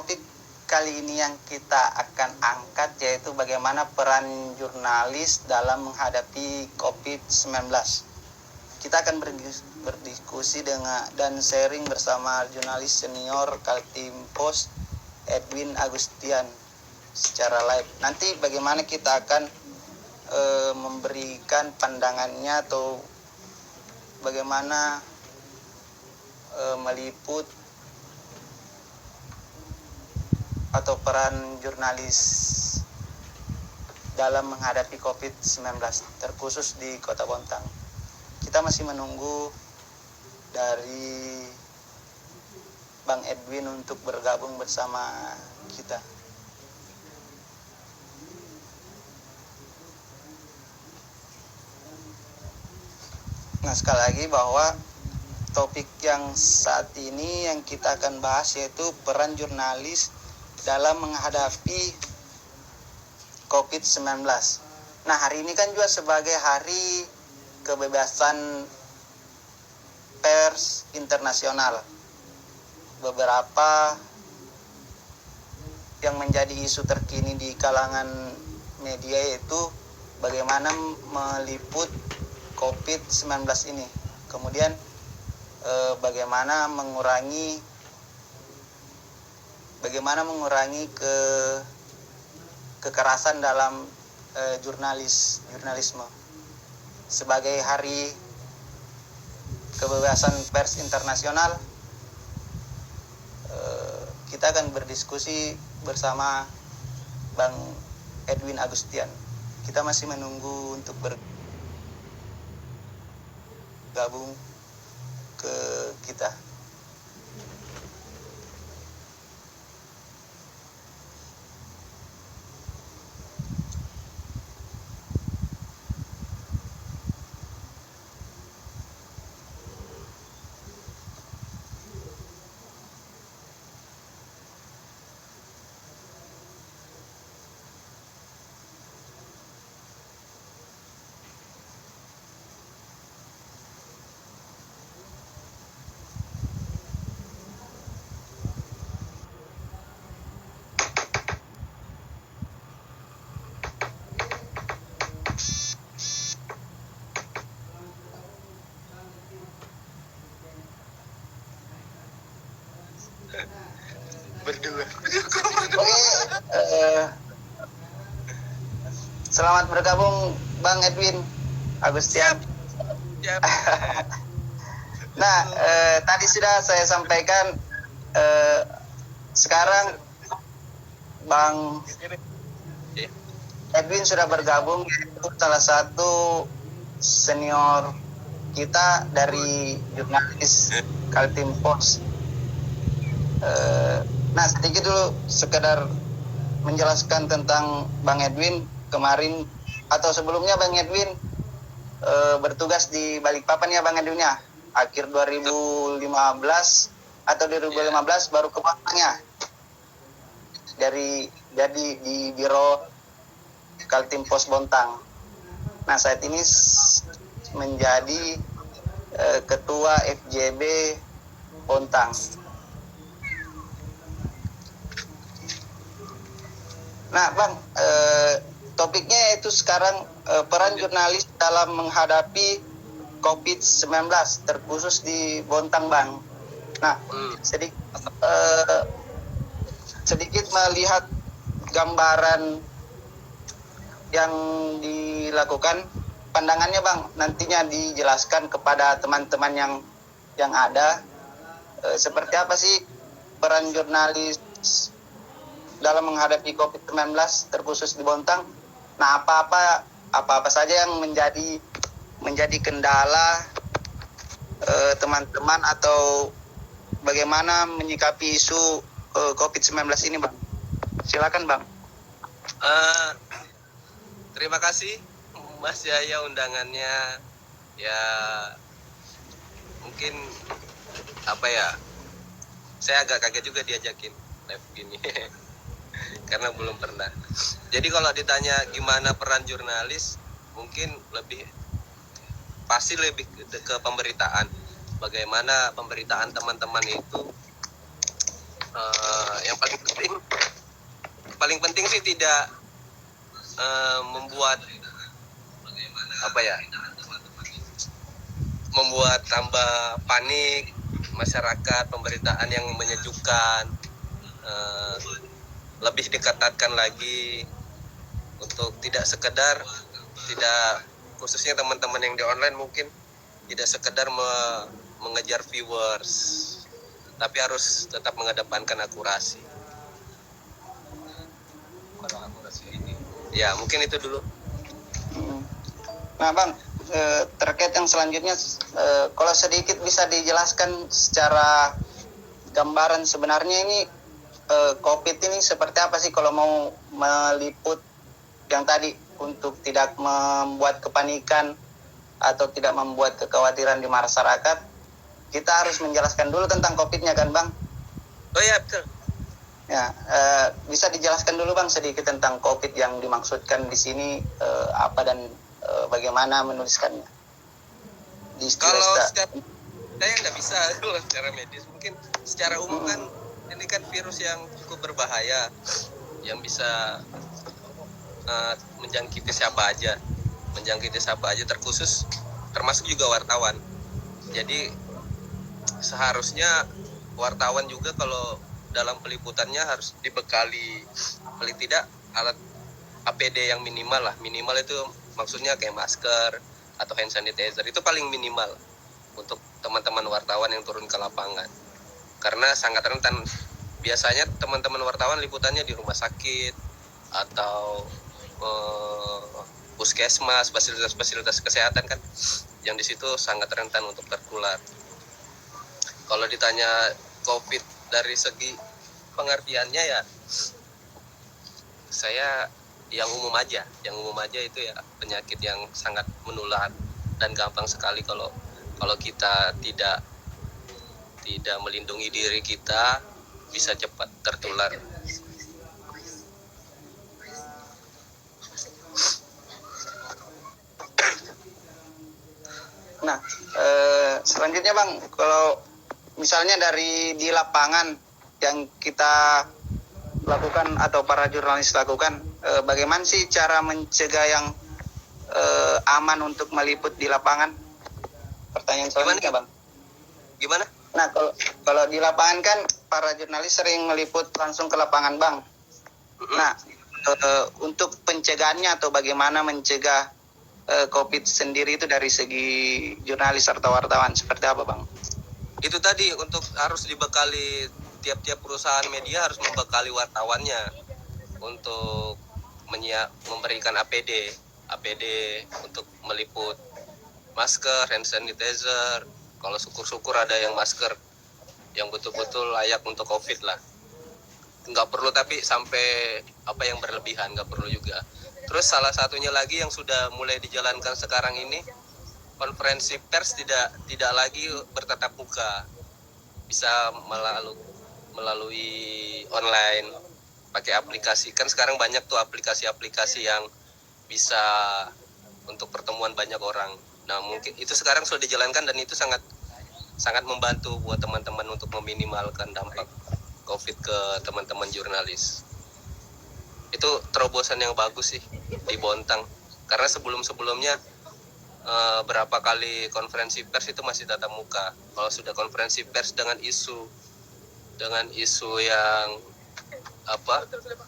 topik kali ini yang kita akan angkat yaitu bagaimana peran jurnalis dalam menghadapi COVID-19. Kita akan berdiskusi dengan dan sharing bersama jurnalis senior Kaltim Post Edwin Agustian secara live. Nanti bagaimana kita akan memberikan pandangannya atau bagaimana meliput atau peran jurnalis dalam menghadapi COVID-19 terkhusus di Kota Bontang. Kita masih menunggu dari Bang Edwin untuk bergabung bersama kita. Nah, sekali lagi bahwa topik yang saat ini yang kita akan bahas yaitu peran jurnalis dalam menghadapi COVID-19. Nah, hari ini kan juga sebagai hari kebebasan pers internasional. Beberapa yang menjadi isu terkini di kalangan media yaitu bagaimana meliput COVID-19 ini. Kemudian bagaimana mengurangi kekerasan dalam jurnalisme. Sebagai hari kebebasan pers internasional, kita akan berdiskusi bersama Bang Edwin Agustian. Kita masih menunggu untuk bergabung ke kita. Berdua. Selamat bergabung Bang Edwin Agustian. Siap. Nah, tadi sudah saya sampaikan sekarang Bang Edwin sudah bergabung, yaitu salah satu senior kita dari jurnalis Kaltim Post. Nah, sedikit dulu sekedar menjelaskan tentang Bang Edwin. Kemarin atau sebelumnya Bang Edwin bertugas di Balikpapan ya Bang Edwin ya. Akhir 2015 atau 2015 baru ke Bontang ya. Jadi di Biro Kaltim Post Bontang. Nah, saat ini menjadi Ketua FJB Bontang. Nah, Bang, topiknya itu sekarang peran jurnalis dalam menghadapi COVID-19 terkhusus di Bontang, Bang. Nah, sedikit melihat gambaran yang dilakukan, pandangannya Bang, nantinya dijelaskan kepada teman-teman yang ada seperti apa sih peran jurnalis dalam menghadapi COVID-19 terkhusus di Bontang. Nah, apa saja yang menjadi kendala teman-teman atau bagaimana menyikapi isu COVID-19 ini, Bang? Silakan, Bang. Terima kasih Mas Yaya undangannya. Ya mungkin saya agak kaget juga diajakin live gini karena belum pernah. Jadi kalau ditanya gimana peran jurnalis, mungkin pasti lebih ke pemberitaan. Bagaimana pemberitaan teman-teman itu Yang paling penting sih tidak membuat membuat tambah panik masyarakat, pemberitaan yang menyejukkan, lebih diketatkan lagi untuk tidak khususnya teman-teman yang di online mungkin tidak sekedar mengejar viewers, tapi harus tetap mengedepankan akurasi. Ya mungkin itu dulu. Nah Bang, terkait yang selanjutnya, kalau sedikit bisa dijelaskan secara gambaran sebenarnya ini COVID ini seperti apa sih kalau mau meliput yang tadi untuk tidak membuat kepanikan atau tidak membuat kekhawatiran di masyarakat, kita harus menjelaskan dulu tentang COVID-nya kan Bang? Oh iya betul. Ya, bisa dijelaskan dulu Bang sedikit tentang COVID yang dimaksudkan di sini apa dan bagaimana menuliskannya? Kalau saya nggak bisa kalau secara medis, mungkin secara umum kan ini kan virus yang cukup berbahaya, yang bisa menjangkiti siapa aja, termasuk juga wartawan. Jadi seharusnya wartawan juga kalau dalam peliputannya harus dibekali paling tidak alat APD yang minimal itu maksudnya kayak masker atau hand sanitizer, itu paling minimal untuk teman-teman wartawan yang turun ke lapangan, karena sangat rentan. Biasanya teman-teman wartawan liputannya di rumah sakit atau puskesmas, fasilitas kesehatan kan, yang di situ sangat rentan untuk tertular. Kalau ditanya COVID dari segi pengertiannya ya, saya yang umum aja itu ya penyakit yang sangat menular dan gampang sekali kalau kita tidak melindungi diri kita, bisa cepat tertular. Nah, selanjutnya Bang, kalau misalnya di lapangan yang kita lakukan atau para jurnalis lakukan, bagaimana sih cara mencegah yang aman untuk meliput di lapangan? Pertanyaan selanjutnya Bang. Gimana? Nah, kalau di lapangan kan para jurnalis sering meliput langsung ke lapangan Bang. Nah, untuk pencegahannya atau bagaimana mencegah COVID sendiri itu dari segi jurnalis atau wartawan seperti apa Bang? Itu tadi, untuk harus dibekali, tiap-tiap perusahaan media harus membekali wartawannya untuk memberikan APD untuk meliput, masker, hand sanitizer. Kalau syukur-syukur ada yang masker yang betul-betul layak untuk COVID lah. Nggak perlu tapi sampai yang berlebihan, nggak perlu juga. Terus salah satunya lagi yang sudah mulai dijalankan sekarang ini, konferensi pers tidak lagi bertatap muka, bisa melalui online, pakai aplikasi. Kan sekarang banyak tuh aplikasi-aplikasi yang bisa untuk pertemuan banyak orang. Nah mungkin itu sekarang sudah dijalankan dan itu sangat membantu buat teman-teman untuk meminimalkan dampak COVID ke teman-teman jurnalis. Itu terobosan yang bagus sih di Bontang, karena sebelumnya berapa kali konferensi pers itu masih tatap muka. Kalau sudah konferensi pers dengan isu yang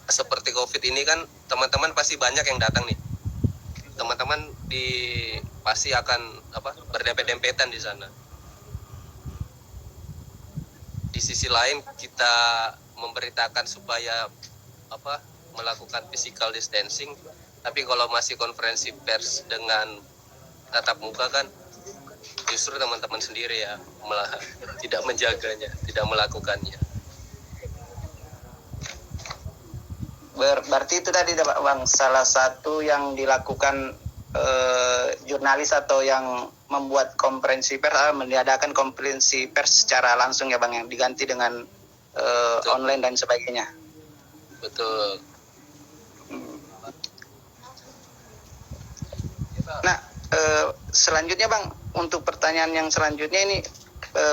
seperti COVID ini kan, teman-teman pasti banyak yang datang nih. Teman-teman pasti akan berdempet-dempetan di sana. Di sisi lain kita memberitakan supaya melakukan physical distancing, tapi kalau masih konferensi pers dengan tatap muka kan, justru teman-teman sendiri ya malah tidak menjaganya, tidak melakukannya. Berarti itu tadi Bang, salah satu yang dilakukan jurnalis atau yang membuat konferensi pers, meniadakan konferensi pers secara langsung ya Bang, yang diganti dengan online dan sebagainya. Betul. Nah, selanjutnya Bang, untuk pertanyaan yang selanjutnya ini,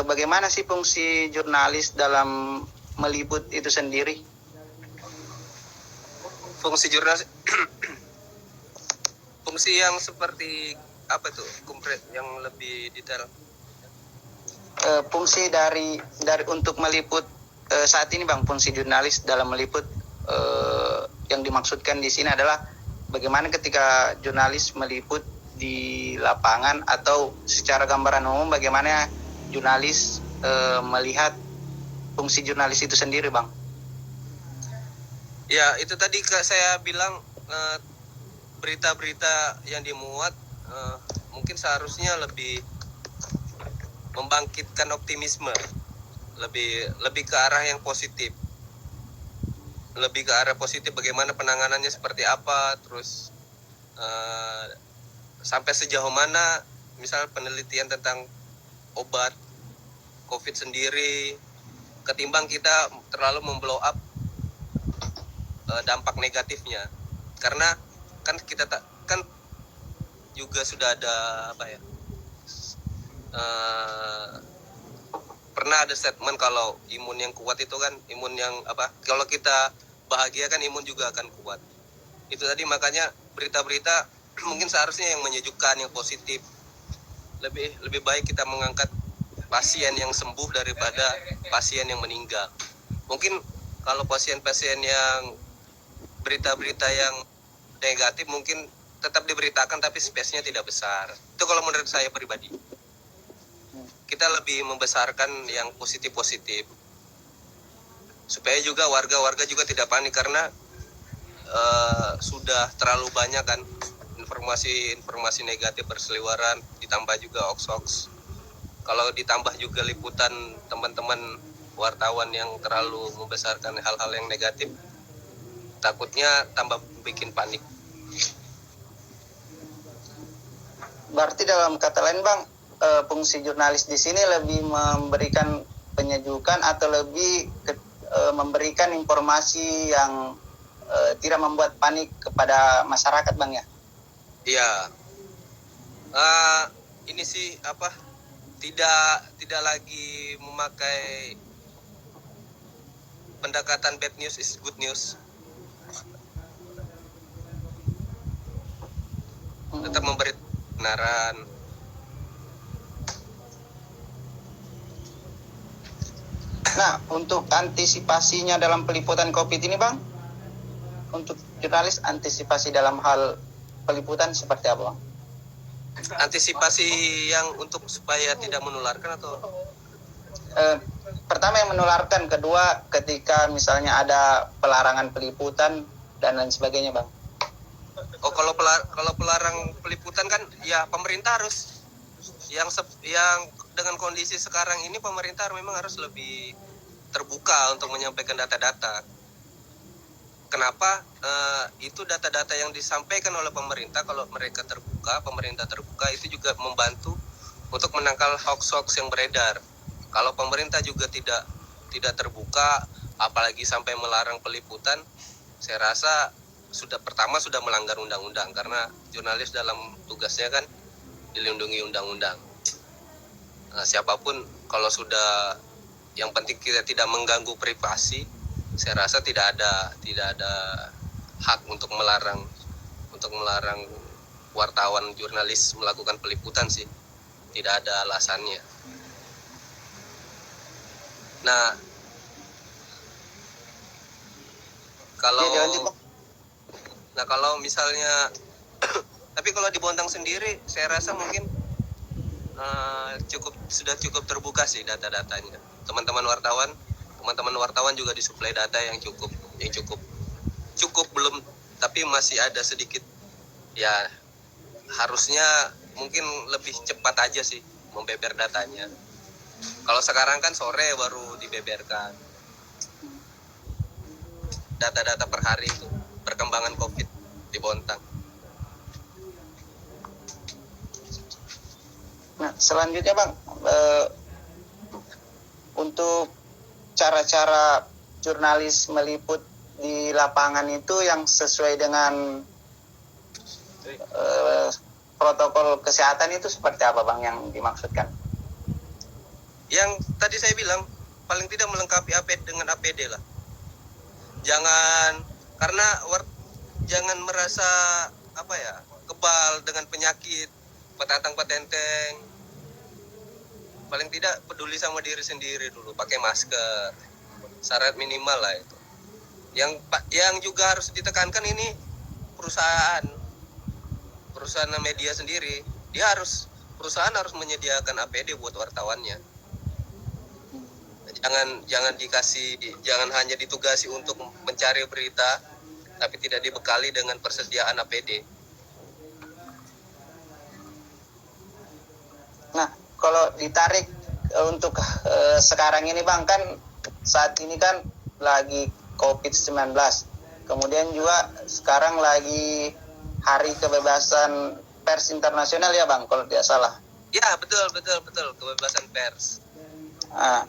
bagaimana sih fungsi jurnalis dalam meliput itu sendiri? Fungsi jurnalis fungsi yang seperti apa tuh? Yang lebih detail. Fungsi dari untuk meliput saat ini Bang, fungsi jurnalis dalam meliput yang dimaksudkan di sini adalah bagaimana ketika jurnalis meliput di lapangan, atau secara gambaran umum bagaimana jurnalis melihat fungsi jurnalis itu sendiri Bang? Ya, itu tadi saya bilang, berita-berita yang dimuat mungkin seharusnya lebih membangkitkan optimisme, lebih ke arah yang positif, bagaimana penanganannya seperti apa, terus sampai sejauh mana misal penelitian tentang obat COVID sendiri, ketimbang kita terlalu memblow up dampak negatifnya. Karena kan kita kan juga sudah ada pernah ada statement kalau imun yang kuat itu kan imun yang kalau kita bahagia kan imun juga akan kuat. Itu tadi, makanya berita-berita mungkin seharusnya yang menyejukkan, yang positif. Lebih baik kita mengangkat pasien yang sembuh daripada pasien yang meninggal. Mungkin kalau pasien-pasien yang berita-berita yang negatif mungkin tetap diberitakan tapi space-nya tidak besar. Itu kalau menurut saya pribadi. Kita lebih membesarkan yang positif-positif. Supaya juga warga-warga juga tidak panik, karena sudah terlalu banyak kan informasi negatif berseliweran, ditambah juga hoax. Kalau ditambah juga liputan teman-teman wartawan yang terlalu membesarkan hal-hal yang negatif, takutnya tambah bikin panik. Berarti dalam kata lain Bang, fungsi jurnalis di sini lebih memberikan penyejukan atau lebih memberikan informasi yang tidak membuat panik kepada masyarakat Bang ya? Iya. Ini sih tidak lagi memakai pendekatan bad news is good news. Tetap memberi kebenaran. Nah, untuk antisipasinya dalam peliputan COVID ini Bang, untuk jurnalis antisipasi dalam hal peliputan seperti apa Bang? Antisipasi yang untuk supaya tidak menularkan atau? Pertama yang menularkan, kedua ketika misalnya ada pelarangan peliputan dan lain sebagainya Bang. Oh, kalau pelarang peliputan kan ya pemerintah harus yang dengan kondisi sekarang ini pemerintah memang harus lebih terbuka untuk menyampaikan data-data. Kenapa? Itu data-data yang disampaikan oleh pemerintah, kalau pemerintah terbuka itu juga membantu untuk menangkal hoax-hoax yang beredar. Kalau pemerintah juga tidak terbuka, apalagi sampai melarang peliputan, saya rasa sudah melanggar undang-undang, karena jurnalis dalam tugasnya kan dilindungi undang-undang. Siapapun kalau sudah, yang penting kita tidak mengganggu privasi, saya rasa tidak ada hak untuk melarang wartawan jurnalis melakukan peliputan sih. Tidak ada alasannya. Nah, kalau misalnya tapi kalau di Bontang sendiri saya rasa mungkin sudah cukup terbuka sih data-datanya. Teman-teman wartawan juga disuplai data yang cukup belum, tapi masih ada sedikit ya, harusnya mungkin lebih cepat aja sih membeber datanya. Kalau sekarang kan sore baru dibeberkan data-data per hari itu perkembangan COVID di Bontang. Nah, selanjutnya Bang, untuk cara-cara jurnalis meliput di lapangan itu yang sesuai dengan protokol kesehatan itu seperti apa Bang yang dimaksudkan? Yang tadi saya bilang, paling tidak melengkapi APD dengan APD lah. Jangan karena jangan merasa kebal dengan penyakit petatang petenteng. Paling tidak peduli sama diri sendiri dulu, pakai masker, syarat minimal lah itu. Yang juga harus ditekankan ini perusahaan media sendiri, perusahaan harus menyediakan APD buat wartawannya. Jangan hanya ditugasi untuk mencari berita tapi tidak dibekali dengan persediaan APD. Nah, kalau ditarik untuk sekarang ini Bang, kan saat ini kan lagi COVID-19. Kemudian juga sekarang lagi Hari Kebebasan Pers Internasional ya Bang, kalau tidak salah. Ya, betul, kebebasan pers. Nah,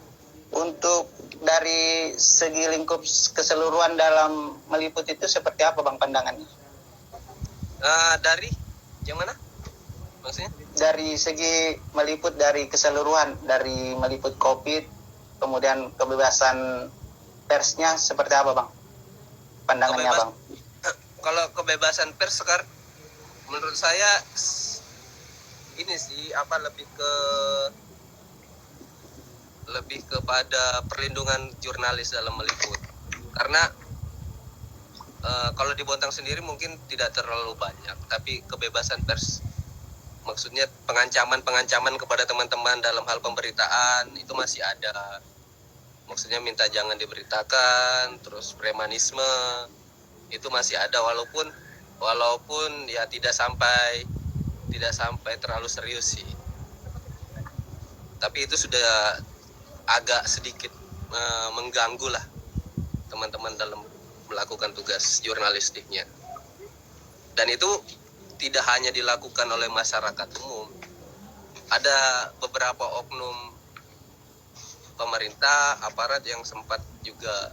untuk dari segi lingkup keseluruhan dalam meliput itu seperti apa Bang pandangannya? Dari yang mana? Maksudnya? Dari segi meliput dari keseluruhan, dari meliput COVID, kemudian kebebasan persnya seperti apa Bang? Pandangannya Bang? Kalau kebebasan pers sekarang menurut saya ini sih lebih kepada perlindungan jurnalis dalam meliput. Karena kalau di Bontang sendiri mungkin tidak terlalu banyak, tapi kebebasan pers maksudnya pengancaman kepada teman-teman dalam hal pemberitaan itu masih ada. Maksudnya minta jangan diberitakan, terus premanisme itu masih ada walaupun ya tidak sampai terlalu serius sih. Tapi itu sudah agak sedikit mengganggu lah teman-teman dalam melakukan tugas jurnalistiknya. Dan itu tidak hanya dilakukan oleh masyarakat umum. Ada beberapa oknum pemerintah, aparat yang sempat juga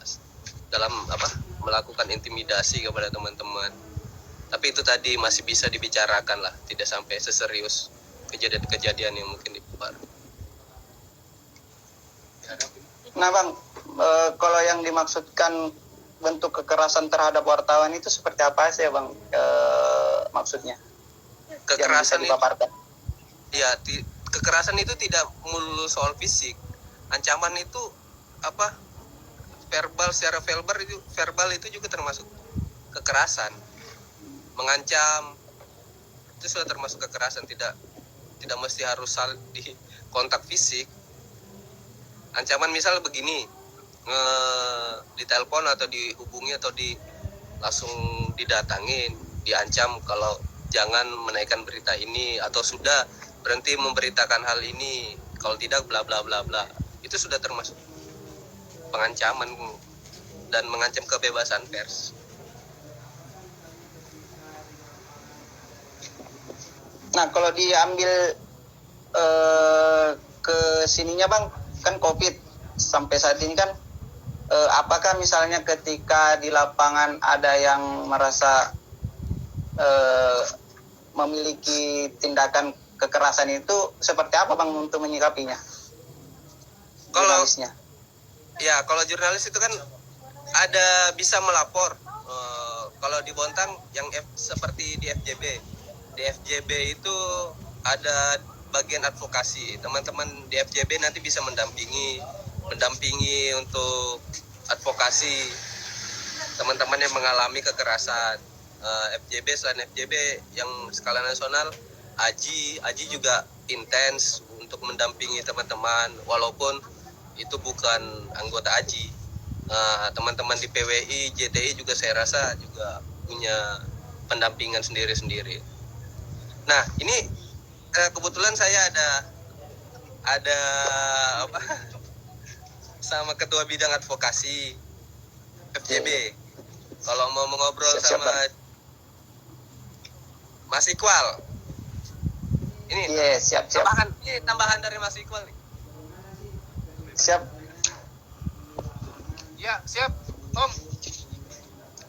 dalam melakukan intimidasi kepada teman-teman. Tapi itu tadi masih bisa dibicarakan lah, tidak sampai seserius kejadian-kejadian yang mungkin dibuat. Nah Bang, kalau yang dimaksudkan bentuk kekerasan terhadap wartawan itu seperti apa sih ya Bang maksudnya? Kekerasan itu, ya, kekerasan itu tidak melulu soal fisik. Ancaman itu verbal itu juga termasuk kekerasan. Mengancam itu sudah termasuk kekerasan, tidak mesti harus di kontak fisik. Ancaman misal begini, ditelepon atau dihubungi atau langsung didatangin, diancam kalau jangan menaikkan berita ini atau sudah berhenti memberitakan hal ini, kalau tidak bla bla bla bla. Itu sudah termasuk pengancaman dan mengancam kebebasan pers. Nah, kalau diambil ke sininya Bang, kan COVID sampai saat ini kan apakah misalnya ketika di lapangan ada yang merasa memiliki tindakan kekerasan itu seperti apa Bang untuk menyikapinya? Jurnalisnya. Ya, kalau jurnalis itu kan ada bisa melapor. Kalau di Bontang yang seperti di FJB. Di FJB itu ada bagian advokasi. Teman-teman di FJB nanti bisa mendampingi untuk advokasi teman-teman yang mengalami kekerasan. FJB selain FJB yang skala nasional, AJI juga intens untuk mendampingi teman-teman walaupun itu bukan anggota AJI. Teman-teman di PWI, JTI juga saya rasa juga punya pendampingan sendiri-sendiri. Nah, ini kebetulan saya ada sama ketua bidang advokasi FJB. Kalau mau ngobrol sama Mas Iqbal. Ini siap. Tambahan dari Mas Iqbal nih. Siap. Ya, siap, Om.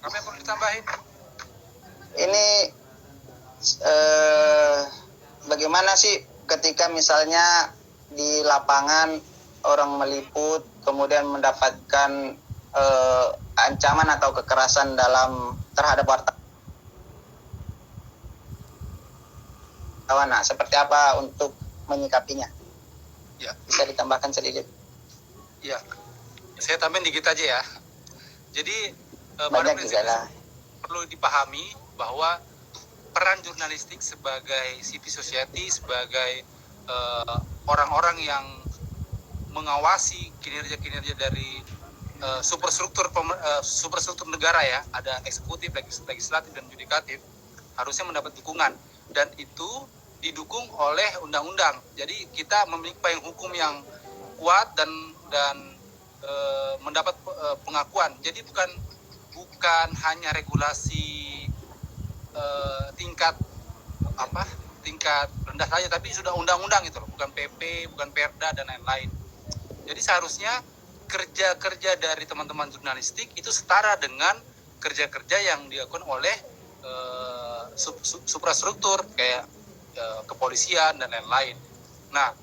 Kami perlu ditambahin. Ini bagaimana sih ketika misalnya di lapangan orang meliput kemudian mendapatkan ancaman atau kekerasan terhadap wartawan. Nah, seperti apa untuk menyikapinya? Ya, Bisa ditambahkan sedikit? ya. Saya tambahin dikit aja ya. Jadi pada Banyak juga prinsipnya lah. perlu dipahami bahwa peran jurnalistik sebagai civil society, sebagai orang-orang yang mengawasi kinerja-kinerja dari superstruktur negara ya, ada eksekutif, legislatif, dan yudikatif, harusnya mendapat dukungan, dan itu didukung oleh undang-undang. Jadi kita memiliki payung hukum yang kuat dan mendapat pengakuan. Jadi bukan hanya regulasi tingkat rendah saja, tapi sudah undang-undang itu loh, bukan PP, bukan Perda dan lain-lain. Jadi seharusnya kerja-kerja dari teman-teman jurnalistik itu setara dengan kerja-kerja yang dilakukan oleh suprastruktur kayak kepolisian dan lain-lain. Nah,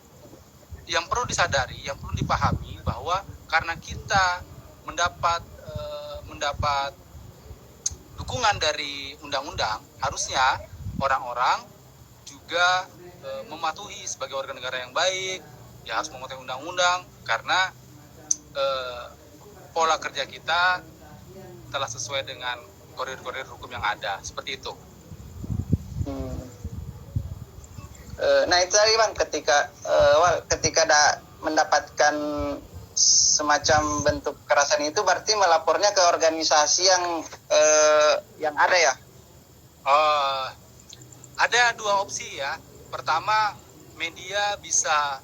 yang perlu disadari, yang perlu dipahami bahwa karena kita mendapat dukungan dari undang-undang, harusnya orang-orang juga mematuhi sebagai warga negara yang baik, ya harus mematuhi undang-undang karena pola kerja kita telah sesuai dengan koridor-koridor hukum yang ada, seperti itu. Nah itu tadi Bang, ketika mendapatkan semacam bentuk kekerasan itu berarti melapornya ke organisasi yang ada ya? Ada dua opsi ya. Pertama, media bisa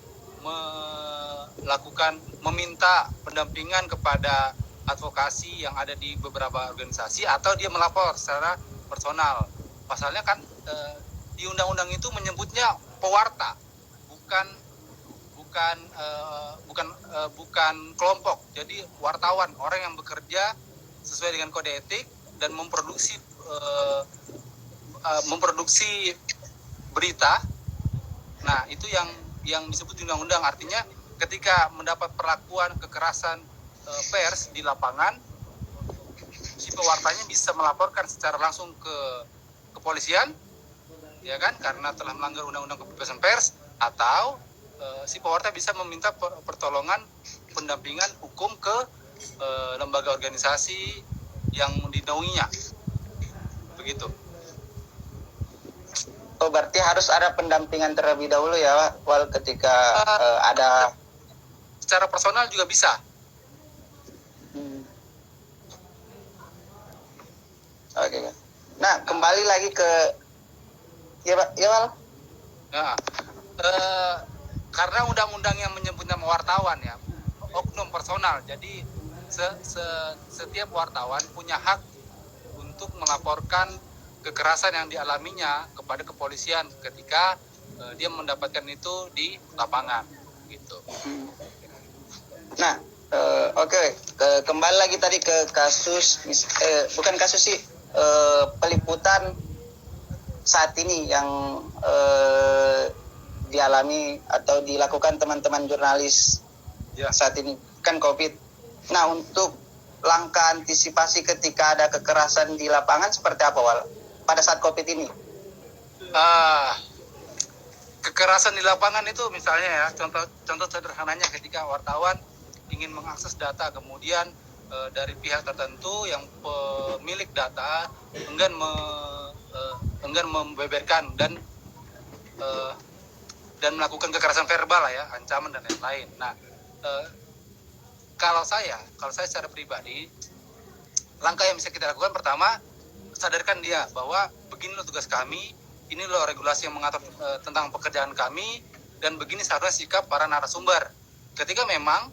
meminta pendampingan kepada advokasi yang ada di beberapa organisasi, atau dia melapor secara personal. Pasalnya kan di undang-undang itu menyebutnya pewarta, bukan kelompok. Jadi wartawan, orang yang bekerja sesuai dengan kode etik dan memproduksi berita. Nah, itu yang disebut di undang-undang. Artinya ketika mendapat perlakuan kekerasan pers di lapangan, si pewartanya bisa melaporkan secara langsung ke kepolisian, ya kan, karena telah melanggar undang-undang kebebasan pers, atau si pewarta bisa meminta pertolongan pendampingan hukum ke lembaga organisasi yang dinaunginya. Begitu. Oh, berarti harus ada pendampingan terlebih dahulu ya, Wal, ketika ada. Secara personal juga bisa. Oke. Nah, kembali lagi ke ya Wal. Nah, karena undang-undang yang menyebut nama wartawan ya, oknum personal. Jadi setiap wartawan punya hak untuk melaporkan kekerasan yang dialaminya kepada kepolisian ketika dia mendapatkan itu di lapangan, gitu. Nah, oke. Kembali lagi tadi ke kasus, bukan kasus sih, peliputan saat ini yang dialami atau dilakukan teman-teman jurnalis Ya. saat ini kan COVID. Nah, untuk langkah antisipasi ketika ada kekerasan di lapangan seperti apa, Wal, pada saat COVID ini? Kekerasan di lapangan itu misalnya ya, contoh sederhananya ketika wartawan ingin mengakses data, kemudian dari pihak tertentu yang pemilik data enggan membeberkan dan melakukan kekerasan verbal lah ya, ancaman dan lain-lain. Nah, kalau saya secara pribadi, langkah yang bisa kita lakukan pertama, sadarkan dia bahwa begini loh tugas kami, ini loh regulasi yang mengatur tentang pekerjaan kami, dan begini seharusnya sikap para narasumber. Ketika memang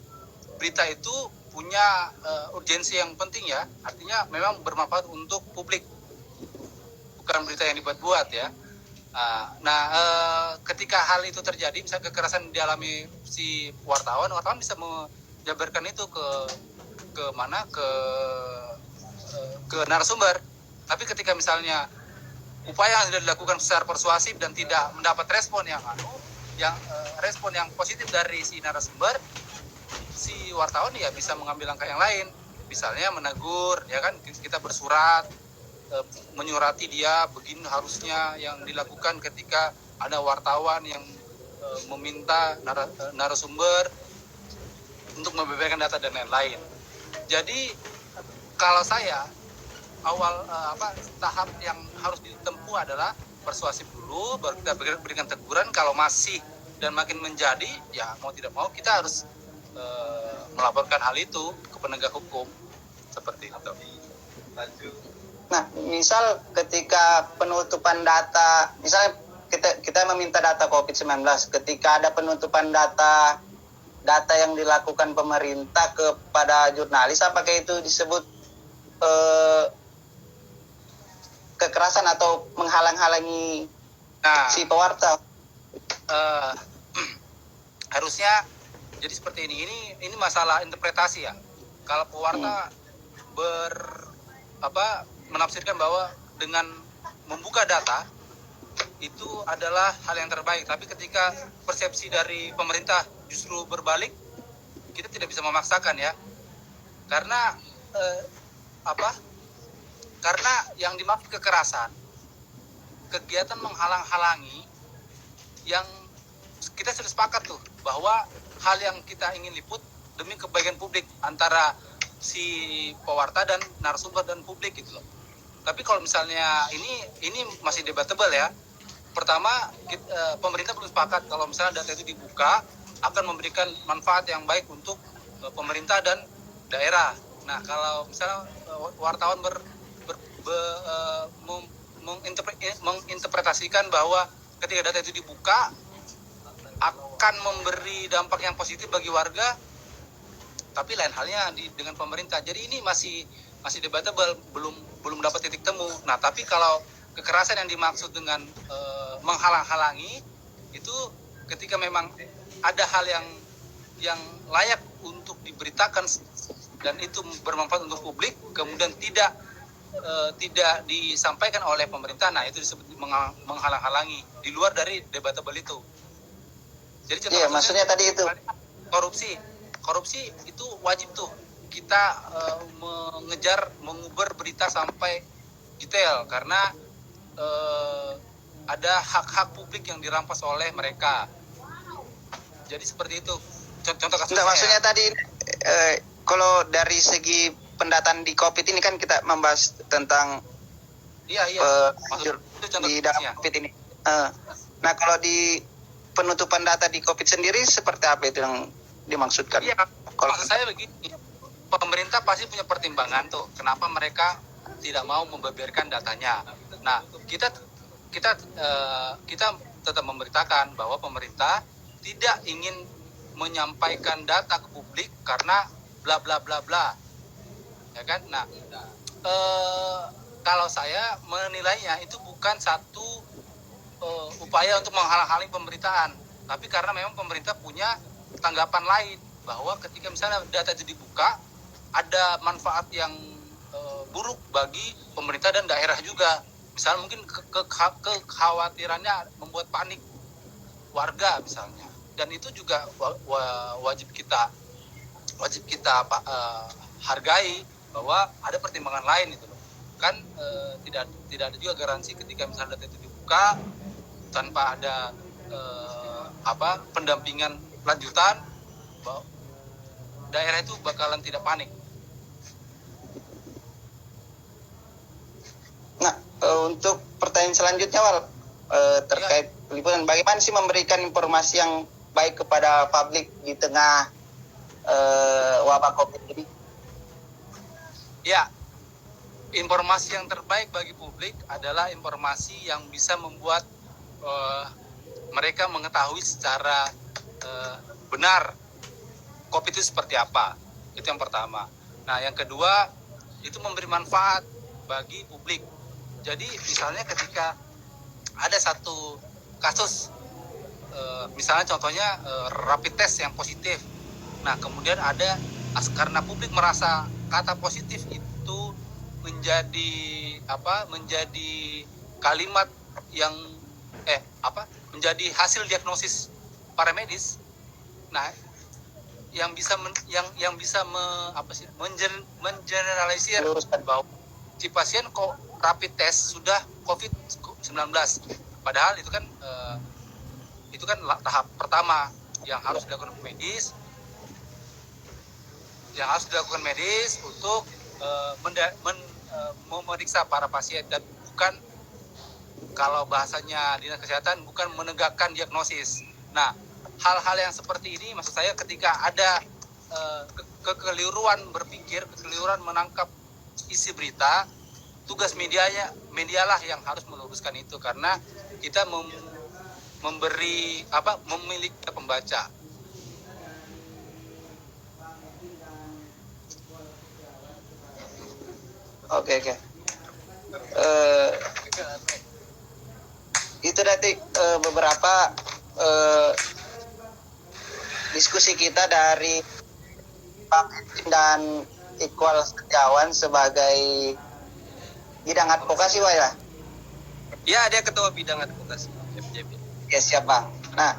berita itu punya urgensi yang penting ya, artinya memang bermanfaat untuk publik, bukan berita yang dibuat-buat ya. Ketika hal itu terjadi, misalnya kekerasan dialami si wartawan bisa menjabarkan itu ke narasumber. Tapi ketika misalnya upaya yang sudah dilakukan secara persuasif dan tidak mendapat respon yang positif dari si narasumber, si wartawan ya bisa mengambil langkah yang lain, misalnya menegur, ya kan, kita bersurat, menyurati dia begini harusnya yang dilakukan ketika ada wartawan yang meminta narasumber untuk membeberkan data dan lain-lain. Jadi kalau saya awal tahap yang harus ditempuh adalah persuasif dulu, baru kita berikan teguran. Kalau masih dan makin menjadi, ya mau tidak mau kita harus melaporkan hal itu ke penegak hukum, seperti itu. Nah, misal ketika penutupan data, misalnya kita meminta data COVID-19, ketika ada penutupan data yang dilakukan pemerintah kepada jurnalis, apakah itu disebut kekerasan atau menghalang-halangi si pewarta? Harusnya jadi seperti ini. Ini masalah interpretasi ya. Kalau pewarta menafsirkan bahwa dengan membuka data itu adalah hal yang terbaik, tapi ketika persepsi dari pemerintah justru berbalik, kita tidak bisa memaksakan ya. Karena karena yang dimaksud kekerasan, kegiatan menghalang-halangi, yang kita sudah sepakat tuh bahwa hal yang kita ingin liput demi kebaikan publik antara si pewarta dan narasumber dan publik gitu loh. Tapi kalau misalnya ini masih debatable ya. Pertama, pemerintah belum sepakat kalau misalnya data itu dibuka akan memberikan manfaat yang baik untuk pemerintah dan daerah. Nah, kalau misalnya wartawan menginterpretasikan bahwa ketika data itu dibuka akan memberi dampak yang positif bagi warga, tapi lain halnya dengan pemerintah. Jadi ini masih debatable, belum dapat titik temu. Nah, tapi kalau kekerasan yang dimaksud dengan menghalang-halangi itu ketika memang ada hal yang layak untuk diberitakan dan itu bermanfaat untuk publik, kemudian tidak disampaikan oleh pemerintah, nah itu disebut menghalang-halangi di luar dari debatable itu. Jadi contoh maksudnya tadi itu korupsi itu wajib tuh kita menguber berita sampai detail, karena ada hak-hak publik yang dirampas oleh mereka. Jadi seperti itu. Contoh kasusnya. Maksudnya tadi kalau dari segi pendataan di COVID ini kan kita membahas tentang di dalam COVID ini. Nah, kalau di penutupan data di COVID sendiri seperti apa itu yang dimaksudkan? Iya, maksud saya begini, pemerintah pasti punya pertimbangan tuh, kenapa mereka tidak mau membeberkan datanya. Nah, kita tetap memberitakan bahwa pemerintah tidak ingin menyampaikan data ke publik karena bla bla bla bla, ya kan? Nah, kalau saya menilainya itu bukan satu upaya untuk menghalang-halangi pemberitaan, tapi karena memang pemerintah punya tanggapan lain bahwa ketika misalnya data itu dibuka ada manfaat yang buruk bagi pemerintah dan daerah juga. Misalnya mungkin kekhawatirannya membuat panik warga misalnya, dan itu juga wajib kita hargai bahwa ada pertimbangan lain itu loh. Kan tidak ada juga garansi ketika misalnya data itu dibuka tanpa ada pendampingan lanjutan, bahwa daerah itu bakalan tidak panik. Nah, untuk pertanyaan selanjutnya terkait liputan, bagaimana sih memberikan informasi yang baik kepada publik di tengah wabah COVID ini? Ya, informasi yang terbaik bagi publik adalah informasi yang bisa membuat mereka mengetahui secara benar COVID itu seperti apa. Itu yang pertama. Nah, yang kedua itu memberi manfaat bagi publik. Jadi misalnya ketika ada satu kasus, misalnya contohnya rapid test yang positif. Nah, kemudian ada karena publik merasa kata positif itu menjadi kalimat yang menjadi hasil diagnosis para medis. Nah, yang bisa mengeneralisir Luruskan. bahwa si pasien kok rapid test sudah COVID-19, padahal itu kan tahap pertama yang harus dilakukan medis, untuk memeriksa para pasien, dan bukan, kalau bahasanya dinas kesehatan, bukan menegakkan diagnosis. Nah, hal-hal yang seperti ini maksud saya ketika ada kekeliruan berpikir, kekeliruan menangkap isi berita, tugas medialah yang harus meluruskan itu, karena kita memiliki pembaca. Oke. Itu tadi beberapa diskusi kita dari Pak Edwin dan Iqbal Setiawan sebagai bidang advokasi, Pak ya? Ya, dia ketua bidang advokasi FJB. Ya, siap, Bang. Nah,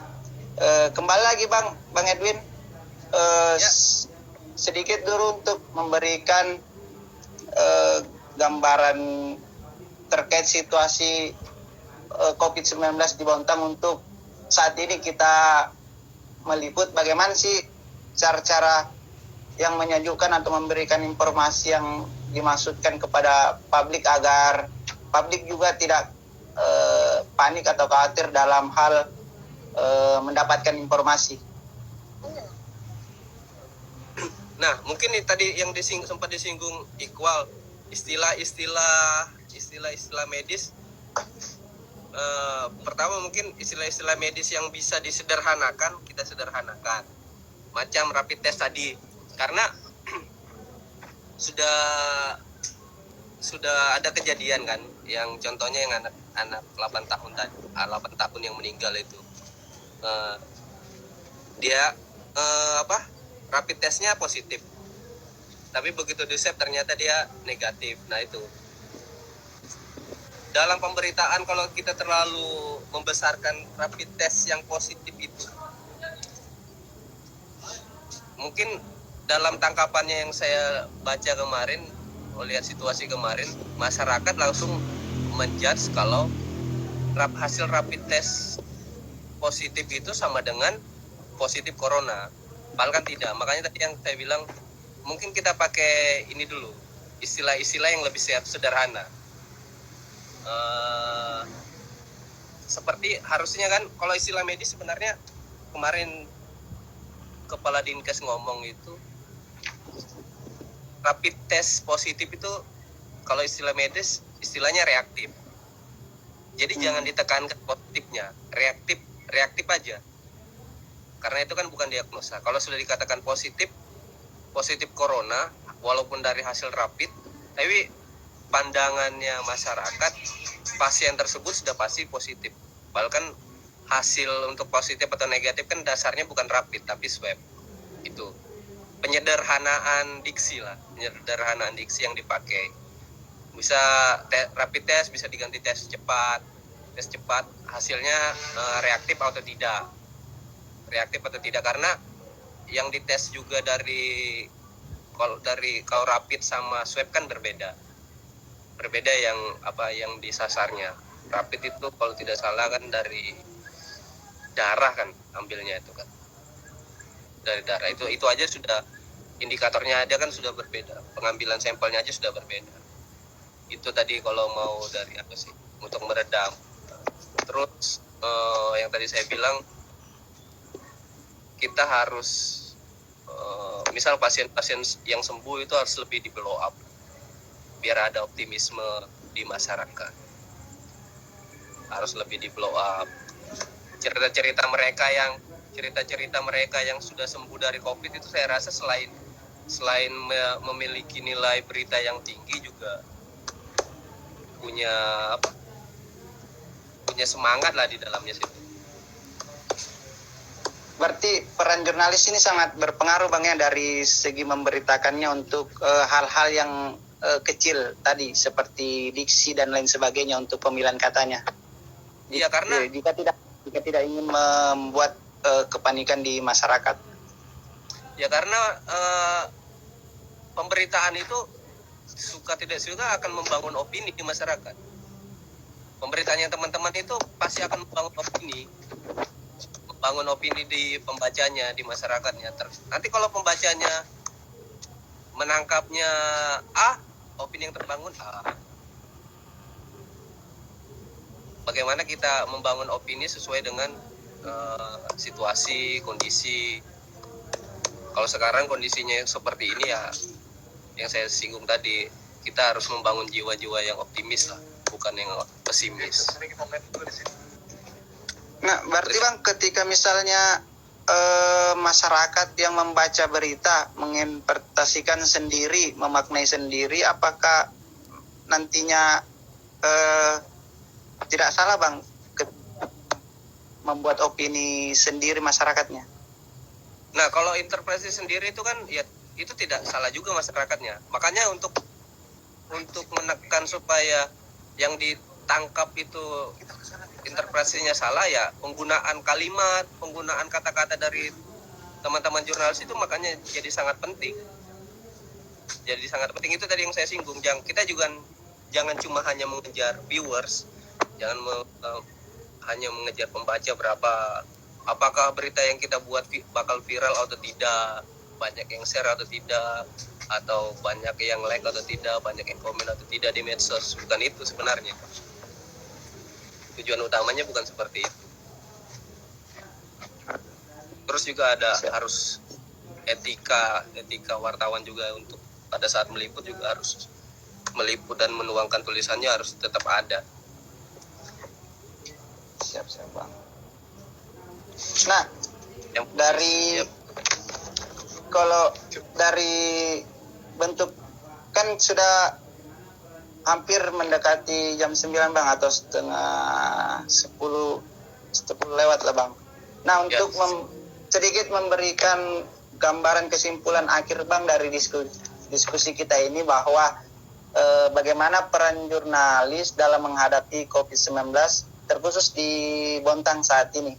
kembali lagi Bang Edwin, Ya. sedikit dulu untuk memberikan gambaran terkait situasi COVID-19 di Bontang untuk saat ini. Kita meliput bagaimana sih cara-cara yang menyejukkan atau memberikan informasi yang dimaksudkan kepada publik agar publik juga tidak panik atau khawatir dalam hal mendapatkan informasi. Nah, mungkin tadi yang sempat disinggung Iqbal, istilah-istilah medis. Pertama mungkin istilah-istilah medis yang bisa disederhanakan, kita sederhanakan. Macam rapid test tadi. Karena sudah ada kejadian kan, yang contohnya yang anak 8 tahun yang meninggal itu. Dia rapid testnya positif, tapi begitu di swab ternyata dia negatif. Nah, itu dalam pemberitaan, kalau kita terlalu membesarkan rapid test yang positif itu, mungkin dalam tangkapannya yang saya baca kemarin, lihat situasi kemarin, masyarakat langsung menjudge kalau hasil rapid test positif itu sama dengan positif corona. Padahal kan tidak. Makanya tadi yang saya bilang, mungkin kita pakai ini dulu, istilah-istilah yang lebih sederhana. Seperti harusnya kan, kalau istilah medis sebenarnya kemarin Kepala Dinkes ngomong itu, rapid test positif itu kalau istilah medis istilahnya reaktif. Jadi jangan ditekankan positifnya, reaktif aja. Karena itu kan bukan diagnosa. Kalau sudah dikatakan positif corona, walaupun dari hasil rapid, tapi pandangannya masyarakat, pasien tersebut sudah pasti positif. Bahkan hasil untuk positif atau negatif kan dasarnya bukan rapid, tapi swab. Itu penyederhanaan diksi yang dipakai. Bisa rapid test bisa diganti tes cepat, hasilnya reaktif atau tidak, karena yang dites juga kalau rapid sama swab kan berbeda yang disasarnya. Rapid itu kalau tidak salah kan dari darah kan, ambilnya itu kan dari darah. Itu aja sudah, indikatornya aja kan sudah berbeda, pengambilan sampelnya aja sudah berbeda. Itu tadi kalau mau dari untuk meredam. Terus yang tadi saya bilang, kita harus misal pasien-pasien yang sembuh itu harus lebih di blow up biar ada optimisme di masyarakat. Harus lebih di blow up. Cerita-cerita mereka yang sudah sembuh dari COVID itu, saya rasa selain memiliki nilai berita yang tinggi, juga punya semangat lah di dalamnya situ. Berarti peran jurnalis ini sangat berpengaruh Bang ya, dari segi memberitakannya untuk hal-hal yang kecil tadi seperti diksi dan lain sebagainya untuk pemilihan katanya. Iya, karena jika tidak ingin membuat kepanikan di masyarakat. Ya karena pemberitaan itu suka tidak suka akan membangun opini di masyarakat. Pemberitaannya teman-teman itu pasti akan membangun opini di pembacanya, di masyarakatnya. Nanti kalau pembacanya menangkapnya A, opini yang terbangun A. Bagaimana kita membangun opini sesuai dengan situasi, kondisi. Kalau sekarang kondisinya seperti ini ya, yang saya singgung tadi, kita harus membangun jiwa-jiwa yang optimis lah, bukan yang pesimis. Nah, berarti Bang, ketika misalnya masyarakat yang membaca berita menginterpretasikan sendiri, memaknai sendiri, apakah nantinya tidak salah Bang membuat opini sendiri masyarakatnya? Nah, kalau interpretasi sendiri itu kan ya itu tidak salah juga masyarakatnya. Makanya untuk menekan supaya yang ditangkap itu interpretasinya salah, ya penggunaan kalimat, penggunaan kata-kata dari teman-teman jurnalis itu makanya jadi sangat penting. Jadi sangat penting, itu tadi yang saya singgung. Kita juga jangan cuma hanya mengejar viewers, jangan hanya mengejar pembaca berapa, apakah berita yang kita buat bakal viral atau tidak, banyak yang share atau tidak, atau banyak yang like atau tidak, banyak yang komen atau tidak di medsos. Bukan itu sebenarnya. Tujuan utamanya bukan seperti itu. Terus juga ada harus etika wartawan juga, untuk pada saat meliput juga harus meliput dan menuangkan tulisannya harus tetap ada. Siap Bang. Nah, kalau dari bentuk kan sudah hampir mendekati jam 9 Bang, atau setengah 10 lewat lah Bang. Nah, untuk sedikit memberikan gambaran kesimpulan akhir Bang dari diskusi kita ini, bahwa bagaimana peran jurnalis dalam menghadapi COVID-19 terkhusus di Bontang saat ini.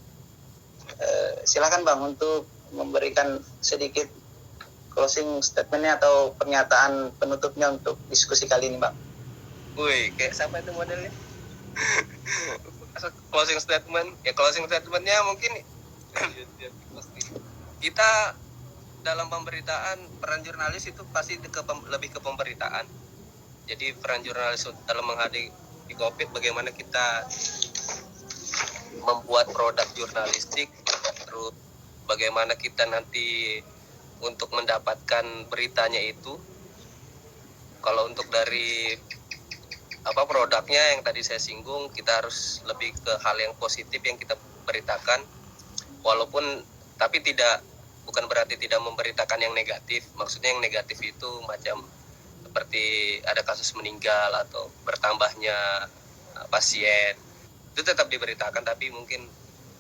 Silakan Bang untuk memberikan sedikit closing statementnya atau pernyataan penutupnya untuk diskusi kali ini Bang. Wih, kayak siapa itu modelnya? Closing statement. Ya closing statementnya mungkin kita dalam pemberitaan, peran jurnalis itu pasti lebih ke pemberitaan. Jadi peran jurnalis dalam menghadapi COVID, bagaimana kita membuat produk jurnalistik, terus bagaimana kita nanti untuk mendapatkan beritanya itu. Kalau untuk dari produknya yang tadi saya singgung, kita harus lebih ke hal yang positif yang kita beritakan, tapi bukan berarti tidak memberitakan yang negatif. Maksudnya yang negatif itu macam seperti ada kasus meninggal atau bertambahnya pasien, itu tetap diberitakan, tapi mungkin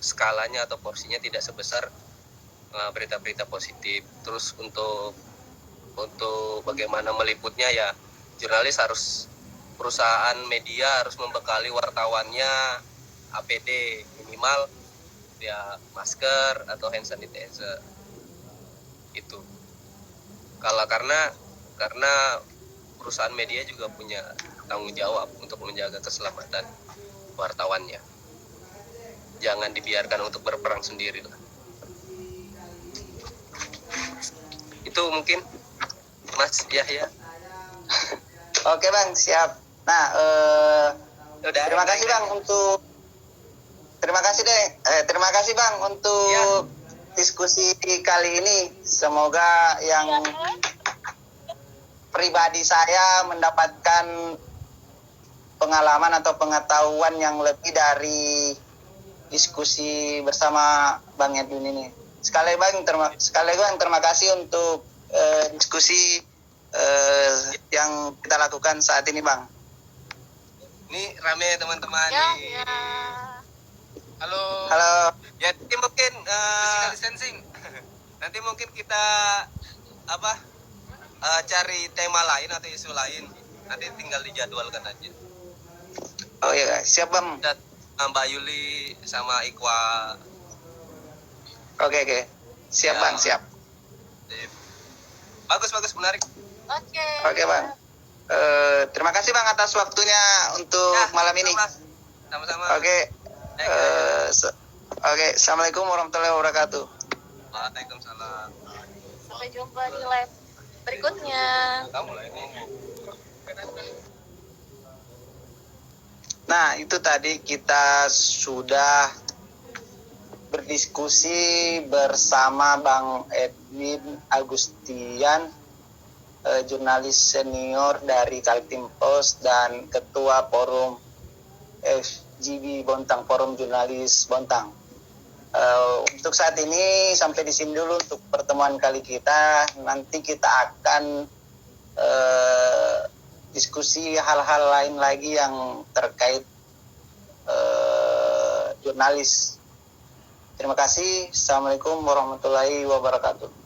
skalanya atau porsinya tidak sebesar berita-berita positif. Terus untuk bagaimana meliputnya, ya jurnalis perusahaan media harus membekali wartawannya APD minimal, ya masker atau hand sanitizer itu. Karena perusahaan media juga punya tanggung jawab untuk menjaga keselamatan wartawannya. Jangan dibiarkan untuk berperang sendiri lah. Itu mungkin Mas Yahya. Oke Bang, siap. Nah, terima kasih Bang terima kasih Bang untuk diskusi kali ini. Semoga yang pribadi saya mendapatkan pengalaman atau pengetahuan yang lebih dari diskusi bersama Bang Edwin ini. Sekali lagi terima kasih untuk diskusi yang kita lakukan saat ini Bang. Ini rame teman-teman. Ya. Halo. Ya, nanti mungkin physical distancing. Nanti mungkin kita cari tema lain atau isu lain. Nanti tinggal dijadwalkan aja. Oh iya guys, siap Bang. Dan Mbak Yuli sama Iqwa. Oke. Siap ya. Bang, siap. Sip. Bagus menarik. Oke. Oke, Bang. Terima kasih Bang atas waktunya untuk Ya, malam ini. Sama-sama. Oke. Oke, Assalamualaikum warahmatullahi wabarakatuh. Waalaikumsalam. Sampai jumpa di live berikutnya. Kamu lah ini. Nah, itu tadi kita sudah berdiskusi bersama Bang Edwin Agustian, jurnalis senior dari Kaltim Post dan Ketua Forum FGB Bontang, Forum Jurnalis Bontang. Untuk saat ini sampai di sini dulu untuk pertemuan kali kita. Nanti kita akan diskusi hal-hal lain lagi yang terkait jurnalis. Terima kasih. Assalamualaikum warahmatullahi wabarakatuh.